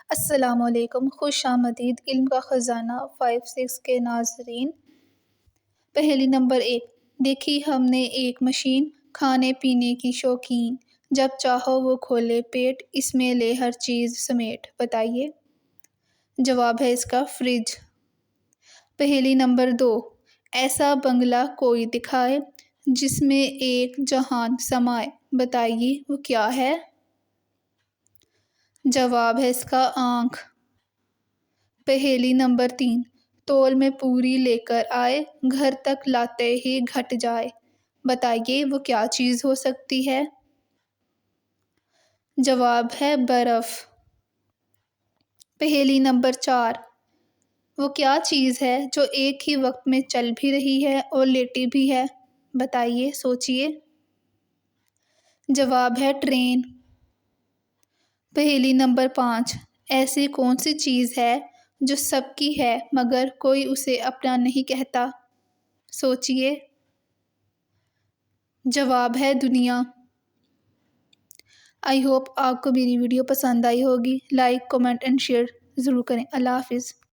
السلام علیکم، خوش آمدید علم کا خزانہ 5-6 کے ناظرین۔ پہیلی نمبر 1، دیکھی ہم نے ایک مشین، کھانے پینے کی شوقین، جب چاہو وہ کھولے پیٹ، اس میں لے ہر چیز سمیٹ۔ بتائیے۔ جواب ہے اس کا فریج۔ پہیلی نمبر 2، ایسا بنگلہ کوئی دکھائے جس میں ایک جہان سمائے۔ بتائیے وہ کیا ہے؟ جواب ہے اس کا آنکھ۔ پہیلی نمبر 3، تول میں پوری لے کر آئے، گھر تک لاتے ہی گھٹ جائے۔ بتائیے وہ کیا چیز ہو سکتی ہے؟ جواب ہے برف۔ پہیلی نمبر 4، وہ کیا چیز ہے جو ایک ہی وقت میں چل بھی رہی ہے اور لیٹی بھی ہے؟ بتائیے، سوچیے۔ جواب ہے ٹرین۔ پہیلی نمبر 5، ایسی کون سی چیز ہے جو سب کی ہے مگر کوئی اسے اپنا نہیں کہتا؟ سوچیے۔ جواب ہے دنیا۔ آئی ہوپ آپ کو میری ویڈیو پسند آئی ہوگی۔ لائک، کمنٹ اینڈ شیئر ضرور کریں۔ اللہ حافظ۔